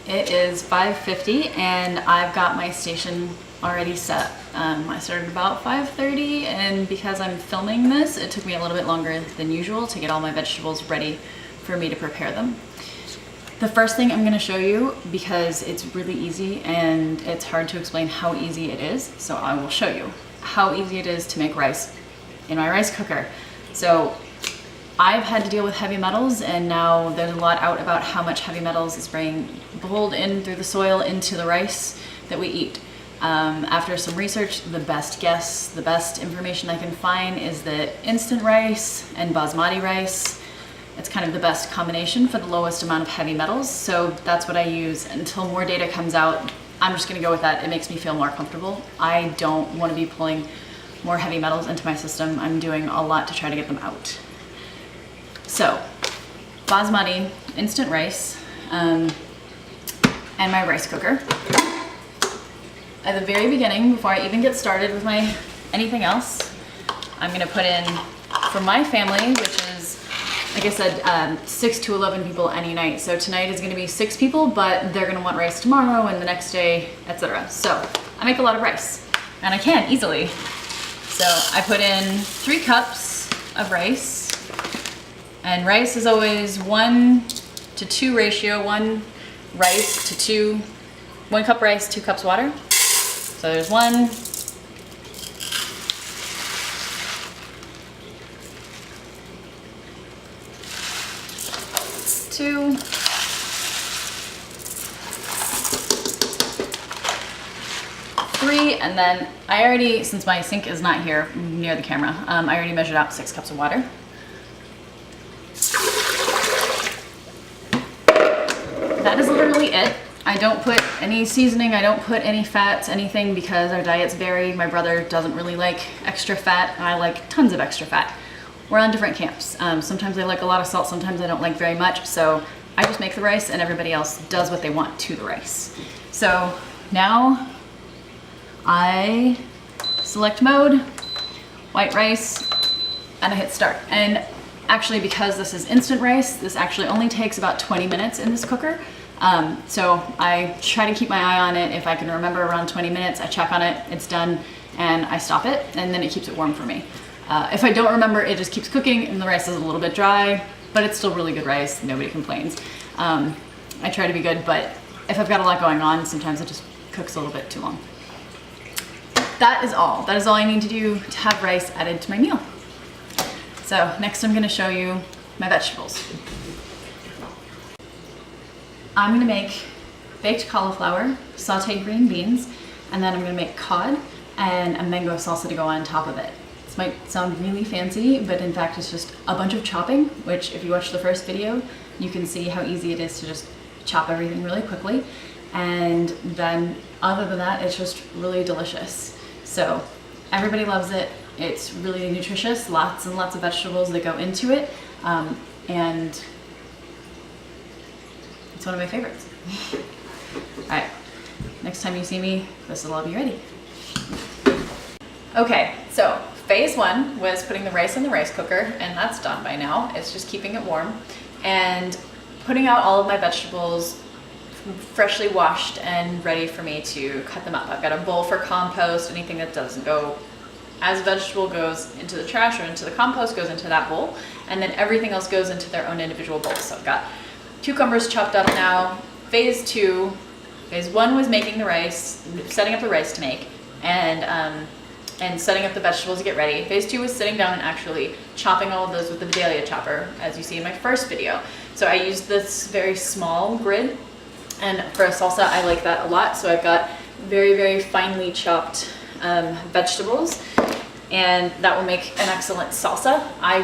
It is 5:50 and I've got my station already set. I started about 5:30, and because I'm filming this, it took me a little bit longer than usual to get all my vegetables ready for me to prepare them. The first thing I'm going to show you, because it's really easy and it's hard to explain how easy it is, so I will show you how easy it is to make rice in my rice cooker. So I've had to deal with heavy metals, and now there's a lot out about how much heavy metals is being pulled in through the soil into the rice that we eat. After some research, the best guess, the best information I can find is that instant rice and basmati rice, it's kind of the best combination for the lowest amount of heavy metals. So that's what I use until more data comes out. I'm just gonna go with that. It makes me feel more comfortable. I don't wanna be pulling more heavy metals into my system. I'm doing a lot to try to get them out. So, basmati, instant rice, and my rice cooker. At the very beginning, before I even get started with my anything else, I'm gonna put in, for my family, which is, like I said, 6 to 11 people any night. So tonight is gonna be 6 people, but they're gonna want rice tomorrow and the next day, etc. So I make a lot of rice, and I can easily. So I put in 3 cups of rice. And rice is always 1-to-2 ratio, 1 cup rice, 2 cups water. So there's 1, 2, 3, and then I already, since my sink is not here near the camera, I already measured out 6 cups of water. That is literally it. I don't put any seasoning, I don't put any fats, anything, because our diets vary. My brother doesn't really like extra fat, and I like tons of extra fat. We're on different camps. Sometimes I like a lot of salt, sometimes I don't like very much, so I just make the rice and everybody else does what they want to the rice. So now I select mode, white rice, and I hit start. And actually, because this is instant rice, this actually only takes about 20 minutes in this cooker. So I try to keep my eye on it. If I can remember around 20 minutes, I check on it, it's done, and I stop it, and then it keeps it warm for me. If I don't remember, it just keeps cooking and the rice is a little bit dry, but it's still really good rice. Nobody complains. I try to be good, but if I've got a lot going on, sometimes it just cooks a little bit too long. That is all. That is all I need to do to have rice added to my meal. So next I'm gonna show you my vegetables. I'm gonna make baked cauliflower, sauteed green beans, and then I'm gonna make cod and a mango salsa to go on top of it. This might sound really fancy, but in fact it's just a bunch of chopping, which if you watch the first video, you can see how easy it is to just chop everything really quickly. And then other than that, it's just really delicious. So everybody loves it. It's really nutritious, lots and lots of vegetables that go into it, and it's one of my favorites. All right, next time you see me, this will all be ready. Okay, so phase 1 was putting the rice in the rice cooker, and that's done by now. It's just keeping it warm and putting out all of my vegetables freshly washed and ready for me to cut them up. I've got a bowl for compost. Anything that doesn't go as a vegetable goes into the trash or into the compost goes into that bowl, and then everything else goes into their own individual bowls. So I've got cucumbers chopped up now. Phase 1 was making the rice, setting up the rice to make, and setting up the vegetables to get ready. Phase 2 was sitting down and actually chopping all of those with the Vidalia chopper, as you see in my first video. So I used this very small grid, and for a salsa I like that a lot. So I've got very, very finely chopped vegetables, and that will make an excellent salsa. I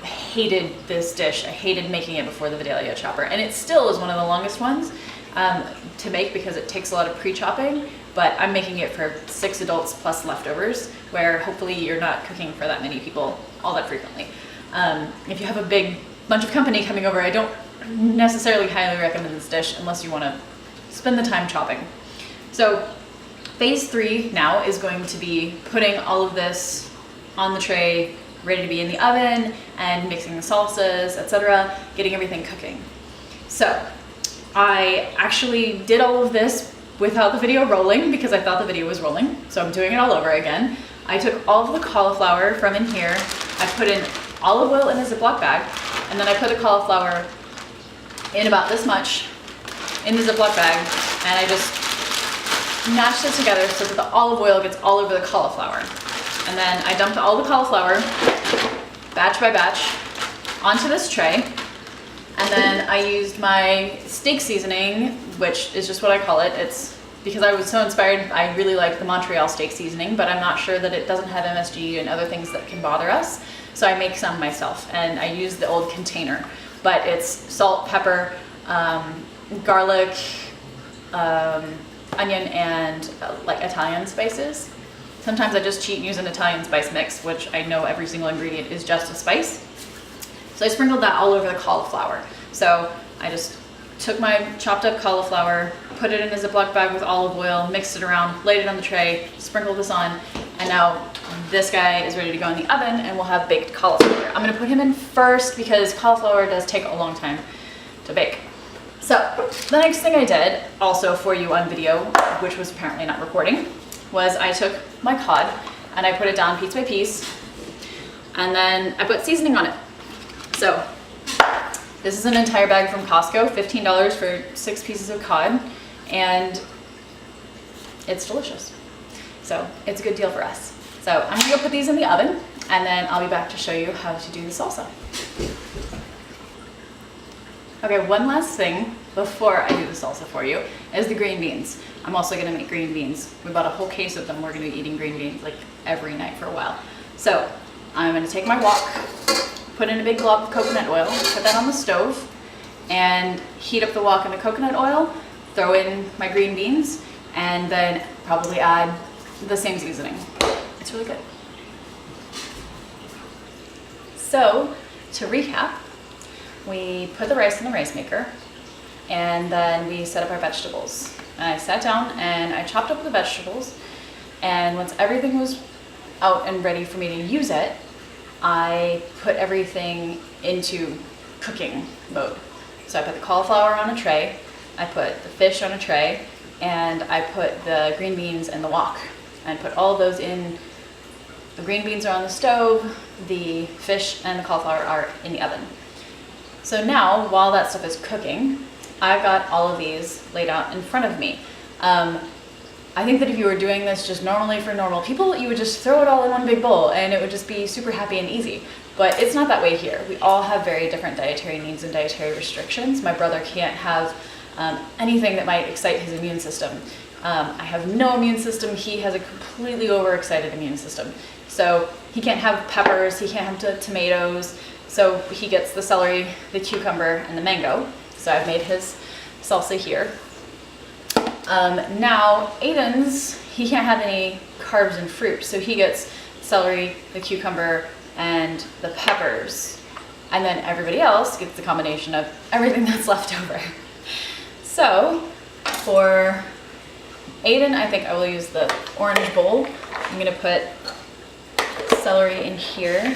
hated this dish. I hated making it before the Vidalia chopper, and it still is one of the longest ones to make because it takes a lot of pre-chopping, but I'm making it for 6 adults plus leftovers, where hopefully you're not cooking for that many people all that frequently. If you have a big bunch of company coming over, I don't necessarily highly recommend this dish unless you want to spend the time chopping. So phase 3 now is going to be putting all of this on the tray, ready to be in the oven, and mixing the salsas, etc., getting everything cooking. So I actually did all of this without the video rolling because I thought the video was rolling, so I'm doing it all over again. I took all of the cauliflower from in here, I put in olive oil in a Ziploc bag, and then I put the cauliflower in about this much in the Ziploc bag, and I just mashed it together so that the olive oil gets all over the cauliflower. And then I dumped all the cauliflower, batch by batch, onto this tray. And then I used my steak seasoning, which is just what I call it. It's because I was so inspired. I really like the Montreal steak seasoning, but I'm not sure that it doesn't have MSG and other things that can bother us. So I make some myself, and I use the old container. But it's salt, pepper, garlic, onion, and like Italian spices. Sometimes I just cheat and use an Italian spice mix, which I know every single ingredient is just a spice. So I sprinkled that all over the cauliflower. So I just took my chopped up cauliflower, put it in a Ziploc bag with olive oil, mixed it around, laid it on the tray, sprinkled this on, and now this guy is ready to go in the oven and we'll have baked cauliflower. I'm gonna put him in first because cauliflower does take a long time to bake. So the next thing I did, also for you on video, which was apparently not recording, was I took my cod and I put it down piece by piece, and then I put seasoning on it. So this is an entire bag from Costco, $15 for 6 pieces of cod, and it's delicious. So it's a good deal for us. So I'm gonna go put these in the oven, and then I'll be back to show you how to do the salsa. Okay, one last thing before I do the salsa for you is the green beans. I'm also gonna make green beans. We bought a whole case of them. We're gonna be eating green beans like every night for a while. So I'm gonna take my wok, put in a big glob of coconut oil, put that on the stove, and heat up the wok in the coconut oil, throw in my green beans, and then probably add the same seasoning. It's really good. So to recap, we put the rice in the rice maker, and then we set up our vegetables. And I sat down and I chopped up the vegetables, and once everything was out and ready for me to use it, I put everything into cooking mode. So I put the cauliflower on a tray, I put the fish on a tray, and I put the green beans and the wok. And put all of those in. The green beans are on the stove, the fish and the cauliflower are in the oven. So now, while that stuff is cooking, I've got all of these laid out in front of me. I think that if you were doing this just normally for normal people, you would just throw it all in one big bowl and it would just be super happy and easy. But it's not that way here. We all have very different dietary needs and dietary restrictions. My brother can't have anything that might excite his immune system. I have no immune system. He has a completely overexcited immune system. So he can't have peppers, he can't have tomatoes. So he gets the celery, the cucumber, and the mango. So I've made his salsa here. Now Aiden's, he can't have any carbs and fruit, so he gets celery, the cucumber, and the peppers. And then everybody else gets the combination of everything that's left over. So for Aiden, I think I will use the orange bowl. I'm gonna put celery in here.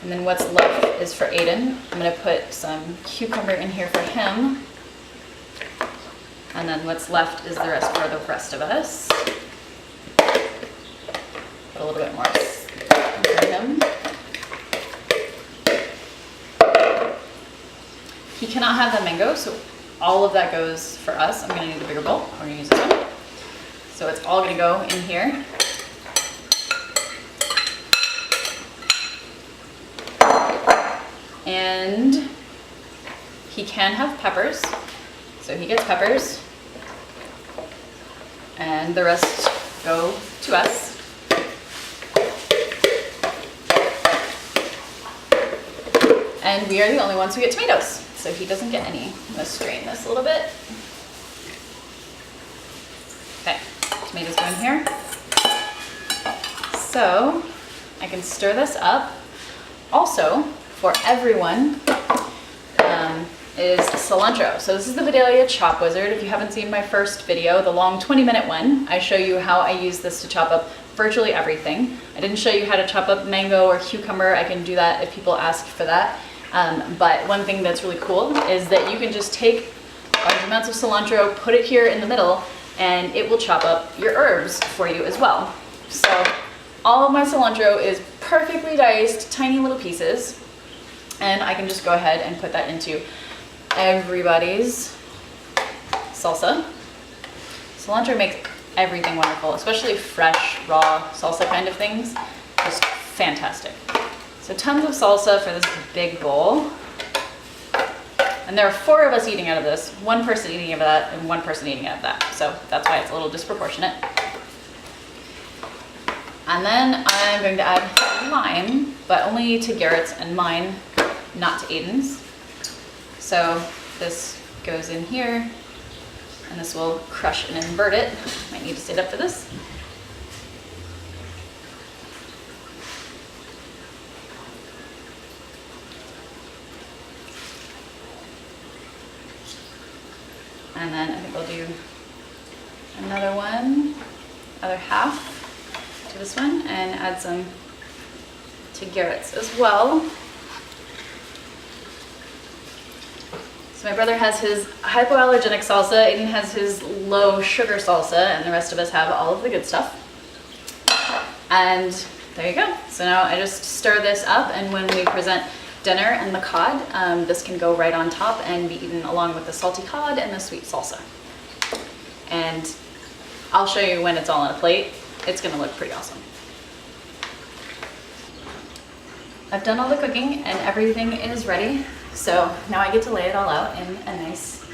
And then what's left is for Aiden. I'm gonna put some cucumber in here for him. And then what's left is the rest for the rest of us. Put a little bit more for him. He cannot have the mango, so all of that goes for us. I'm gonna need a bigger bowl. We're gonna use this one. So it's all gonna go in here. And he can have peppers, so he gets peppers, and the rest go to us. And we are the only ones who get tomatoes, so he doesn't get any. I'm gonna strain this a little bit. Okay, tomatoes go in here. So I can stir this up. Also, for everyone, is cilantro. So this is the Vidalia Chop Wizard. If you haven't seen my first video, the long 20-minute one, I show you how I use this to chop up virtually everything. I didn't show you how to chop up mango or cucumber. I can do that if people ask for that. But one thing that's really cool is that you can just take large amounts of cilantro, put it here in the middle, and it will chop up your herbs for you as well. So all of my cilantro is perfectly diced, tiny little pieces, and I can just go ahead and put that into everybody's salsa. Cilantro makes everything wonderful, especially fresh, raw salsa kind of things. Just fantastic. So tons of salsa for this big bowl. And there are 4 of us eating out of this, 1 person eating out of that, and 1 person eating out of that. So that's why it's a little disproportionate. And then I'm going to add lime, but only to Garrett's and mine, not to Aiden's. So this goes in here, and this will crush and invert it. Might need to stand up for this. And then I think I'll do another one, other half to this one, and add some to Garrett's as well. So my brother has his hypoallergenic salsa, Aiden has his low sugar salsa, and the rest of us have all of the good stuff. And there you go. So now I just stir this up, and when we present dinner and the cod, this can go right on top and be eaten along with the salty cod and the sweet salsa. And I'll show you when it's all on a plate. It's gonna look pretty awesome. I've done all the cooking and everything is ready. So now I get to lay it all out in a nice,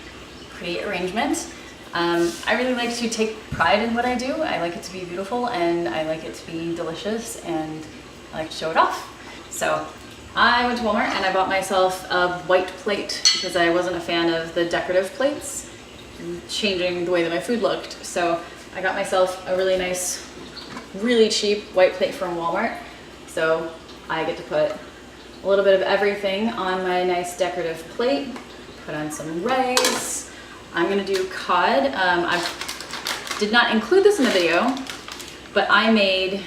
pretty arrangement. I really like to take pride in what I do. I like it to be beautiful, and I like it to be delicious, and I like to show it off. So I went to Walmart and I bought myself a white plate because I wasn't a fan of the decorative plates changing the way that my food looked. So I got myself a really nice, really cheap white plate from Walmart. So I get to put a little bit of everything on my nice decorative plate. Put on some rice. I'm gonna do cod. I did not include this in the video, but I made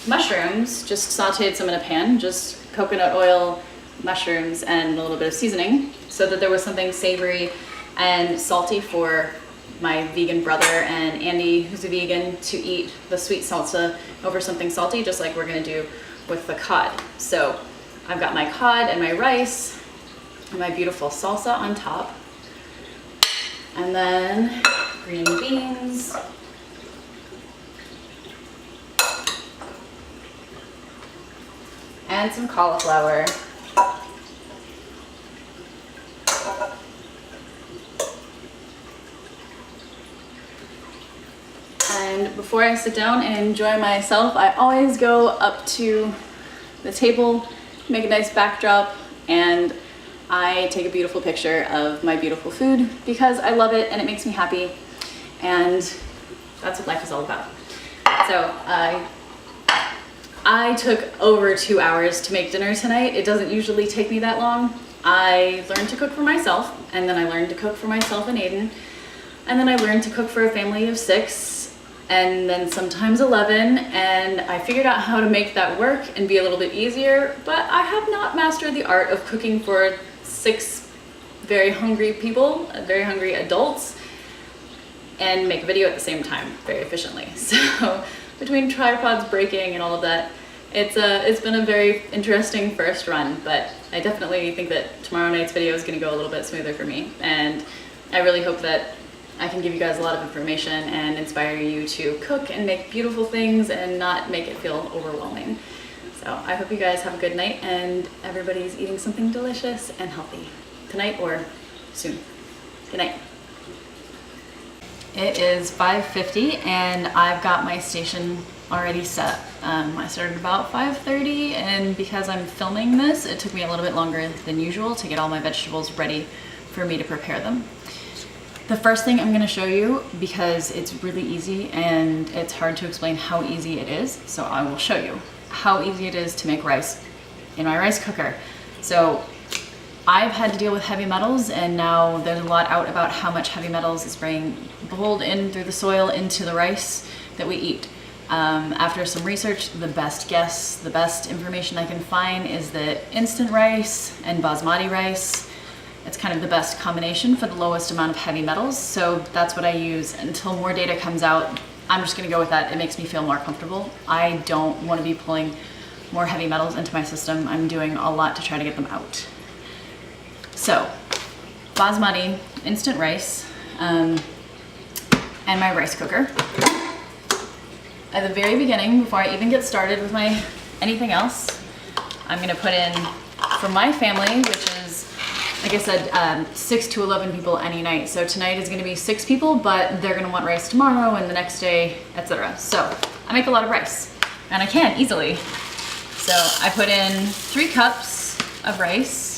mushrooms, just sauteed some in a pan, just coconut oil, mushrooms, and a little bit of seasoning, so that there was something savory and salty for my vegan brother and Andy, who's a vegan, to eat the sweet salsa over something salty, just like we're gonna do with the cod. So I've got my cod and my rice and my beautiful salsa on top, and then green beans, and some cauliflower. And before I sit down and enjoy myself, I always go up to the table, make a nice backdrop, and I take a beautiful picture of my beautiful food because I love it and it makes me happy, and that's what life is all about. So I took over 2 hours to make dinner tonight. It doesn't usually take me that long. I learned to cook for myself, and then I learned to cook for myself and Aiden, and then I learned to cook for a family of 6, and then sometimes 11, and I figured out how to make that work and be a little bit easier, but I have not mastered the art of cooking for 6 very hungry people, very hungry adults, and make a video at the same time very efficiently. So between tripods breaking and all of that, it's been a very interesting first run, but I definitely think that tomorrow night's video is going to go a little bit smoother for me, and I really hope that I can give you guys a lot of information and inspire you to cook and make beautiful things and not make it feel overwhelming. So I hope you guys have a good night and everybody's eating something delicious and healthy tonight or soon. Good night. It is 5:50 and I've got my station already set. I started about 5:30, and because I'm filming this, it took me a little bit longer than usual to get all my vegetables ready for me to prepare them. The first thing I'm going to show you, because it's really easy and it's hard to explain how easy it is, so I will show you how easy it is to make rice in my rice cooker. So I've had to deal with heavy metals, and now there's a lot out about how much heavy metals is being pulled in through the soil into the rice that we eat. After some research, the best guess, the best information I can find is that instant rice and basmati rice, it's kind of the best combination for the lowest amount of heavy metals. So that's what I use until more data comes out. I'm just gonna go with that. It makes me feel more comfortable. I don't wanna be pulling more heavy metals into my system. I'm doing a lot to try to get them out. So, basmati, instant rice, and my rice cooker. At the very beginning, before I even get started with my anything else, I'm gonna put in, for my family, which is, like I said, 6 to 11 people any night. So tonight is gonna be 6 people, but they're gonna want rice tomorrow and the next day, etc. So I make a lot of rice, and I can easily. So I put in 3 cups of rice.